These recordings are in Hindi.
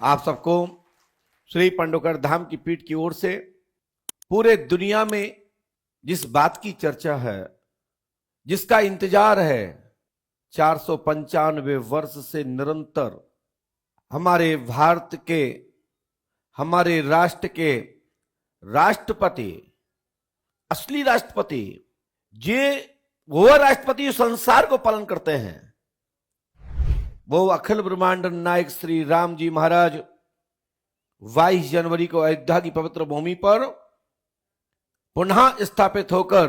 आप सबको श्री पंडोकर धाम की पीठ की ओर से पूरे दुनिया में जिस बात की चर्चा है, जिसका इंतजार है, 495 वर्ष से निरंतर हमारे भारत के, हमारे राष्ट्र के राष्ट्रपति, असली राष्ट्रपति, ये वो राष्ट्रपति जो संसार को पालन करते हैं, वो अखिल ब्रह्मांड नायक श्री राम जी महाराज 22 जनवरी को अयोध्या की पवित्र भूमि पर पुनः स्थापित होकर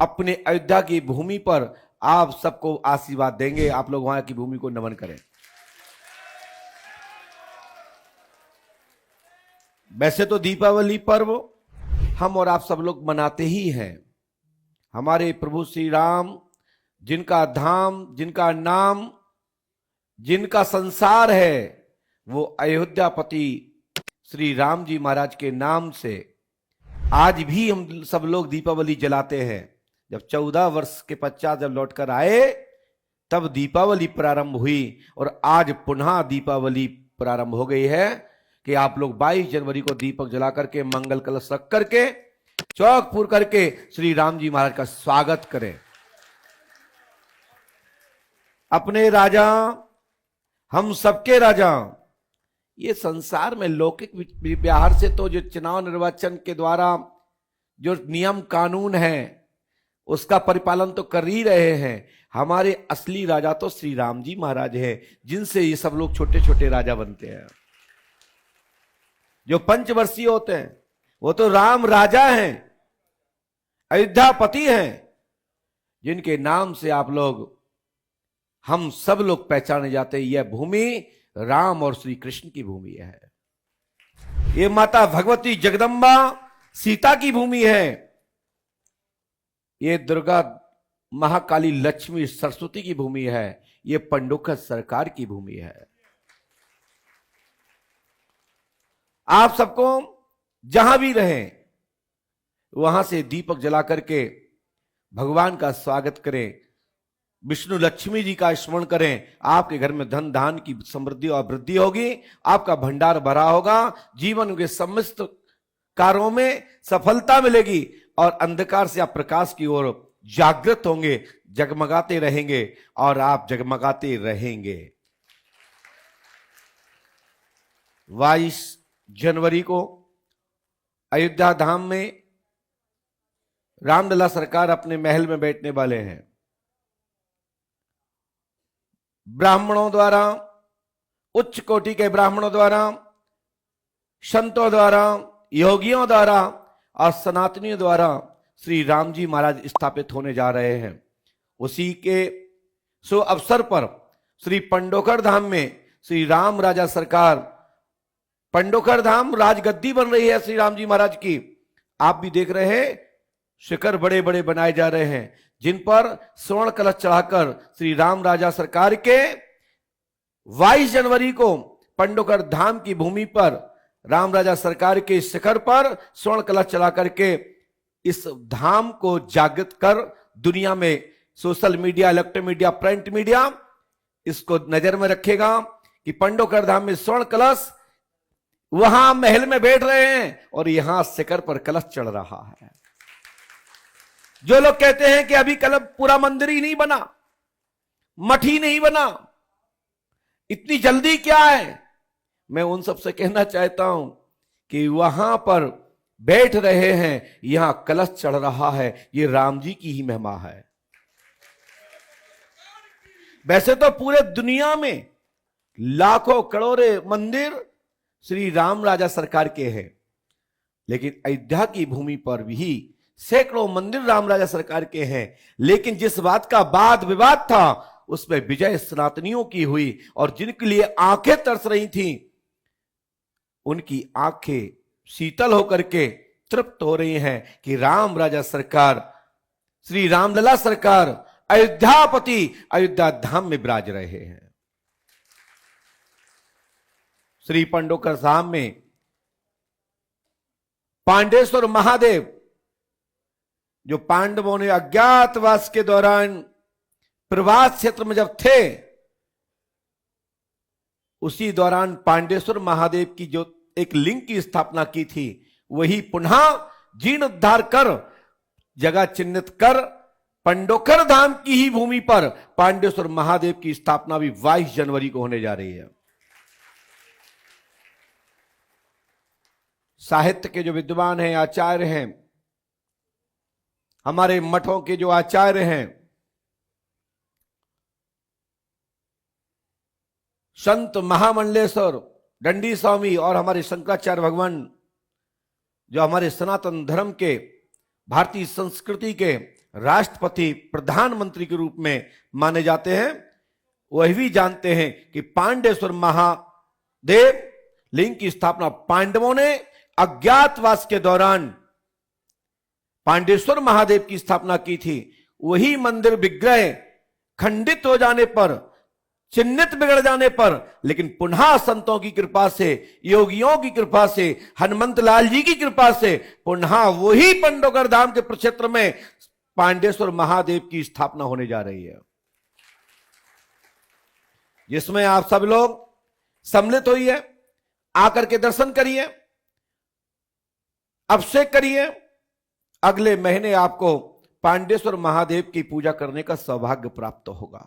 अपने अयोध्या की भूमि पर आप सबको आशीर्वाद देंगे। आप लोग वहां की भूमि को नमन करें। वैसे तो दीपावली पर्व हम और आप सब लोग मनाते ही हैं। हमारे प्रभु श्री राम, जिनका धाम, जिनका नाम, जिनका संसार है, वो अयोध्यापति श्री राम जी महाराज के नाम से आज भी हम सब लोग दीपावली जलाते हैं। जब 14 वर्ष के पश्चात जब लौटकर आए तब दीपावली प्रारंभ हुई और आज पुनः दीपावली प्रारंभ हो गई है कि आप लोग 22 जनवरी को दीपक जला करके, मंगल कलश रख करके, चौक पूर करके श्री राम जी महाराज का स्वागत करें। अपने राजा, हम सबके राजा, ये संसार में लौकिक व्यवहार से तो जो चुनाव निर्वाचन के द्वारा जो नियम कानून है उसका परिपालन तो कर ही रहे हैं। हमारे असली राजा तो श्री राम जी महाराज है, जिनसे ये सब लोग छोटे छोटे राजा बनते हैं। जो पंचवर्षीय होते हैं वो तो राम राजा हैं, अयोध्यापति हैं, जिनके नाम से आप लोग, हम सब लोग पहचाने जाते हैं। यह भूमि राम और श्री कृष्ण की भूमि है। ये माता भगवती जगदम्बा सीता की भूमि है। ये दुर्गा महाकाली लक्ष्मी सरस्वती की भूमि है। ये पंडोकर सरकार की भूमि है। आप सबको जहां भी रहें वहां से दीपक जला करके भगवान का स्वागत करें, विष्णु लक्ष्मी जी का स्मरण करें। आपके घर में धन धान की समृद्धि और वृद्धि होगी, आपका भंडार भरा होगा, जीवन के समस्त कार्यों में सफलता मिलेगी और अंधकार से आप प्रकाश की ओर जागृत होंगे, जगमगाते रहेंगे और आप जगमगाते रहेंगे। 22 जनवरी को अयोध्या धाम में रामलला सरकार अपने महल में बैठने वाले हैं। ब्राह्मणों द्वारा, उच्च कोटि के ब्राह्मणों द्वारा, संतों द्वारा, योगियों द्वारा और सनातनियों द्वारा श्री राम जी महाराज स्थापित होने जा रहे हैं। उसी के शुभ अवसर पर श्री पंडोकर धाम में श्री राम राजा सरकार, पंडोकर धाम राजगद्दी बन रही है श्री राम जी महाराज की। आप भी देख रहे हैं, शिखर बड़े बड़े बनाए जा रहे हैं, जिन पर स्वर्ण कलश चढ़ाकर श्री राम राजा सरकार के 22 जनवरी को पंडोकर धाम की भूमि पर राम राजा सरकार के शिखर पर स्वर्ण कलश चढ़ा करके इस धाम को जागृत कर दुनिया में social media, electronic media, print media इसको नजर में रखेगा कि पंडोकर धाम में स्वर्ण कलश, वहां महल में बैठ रहे हैं और यहां शिखर पर कलश चढ़ रहा है। जो लोग कहते हैं कि अभी कल पूरा मंदिर ही नहीं बना, मठ ही नहीं बना, इतनी जल्दी क्या है, मैं उन सबसे कहना चाहता हूं कि वहां पर बैठ रहे हैं, यहां कलश चढ़ रहा है, ये राम जी की ही महिमा है। वैसे तो पूरे दुनिया में लाखों करोड़ों मंदिर श्री राम राजा सरकार के हैं, लेकिन अयोध्या की भूमि पर भी सैकड़ों मंदिर राम राजा सरकार के हैं। लेकिन जिस बात का वाद विवाद था उसमें विजय सनातनियों की हुई और जिनके लिए आंखें तरस रही थीं, उनकी आंखें शीतल होकर के तृप्त हो रही हैं कि राम राजा सरकार, श्री रामलला सरकार अयोध्यापति अयोध्या धाम में विराज रहे हैं। श्री पंडोकर धाम में पांडेश्वर महादेव, जो पांडवों ने अज्ञातवास के दौरान प्रवास क्षेत्र में जब थे, उसी दौरान पांडेश्वर महादेव की जो एक लिंग की स्थापना की थी, वही पुनः जीर्णोद्धार कर जगह चिन्हित कर पंडोकर धाम की ही भूमि पर पांडेश्वर महादेव की स्थापना भी 22 जनवरी को होने जा रही है। साहित्य के जो विद्वान हैं, आचार्य हैं, हमारे मठों के जो आचार्य हैं, संत महामंडलेश्वर दंडी स्वामी और हमारे शंकराचार्य भगवान, जो हमारे सनातन धर्म के, भारतीय संस्कृति के राष्ट्रपति प्रधानमंत्री के रूप में माने जाते हैं, वह भी जानते हैं कि पांडेश्वर महादेव लिंग की स्थापना पांडवों ने अज्ञातवास के दौरान पांडेश्वर महादेव की स्थापना की थी। वही मंदिर विग्रह खंडित हो जाने पर, चिन्हित बिगड़ जाने पर, लेकिन पुनः संतों की कृपा से, योगियों की कृपा से, हनुमंत लाल जी की कृपा से पुनः वही पंडोकर धाम के प्रक्षेत्र में पांडेश्वर महादेव की स्थापना होने जा रही है, जिसमें आप सब लोग सम्मिलित होइए, आकर के दर्शन करिए, अभिषेक करिए। अगले महीने आपको पांडेश्वर महादेव की पूजा करने का सौभाग्य प्राप्त होगा।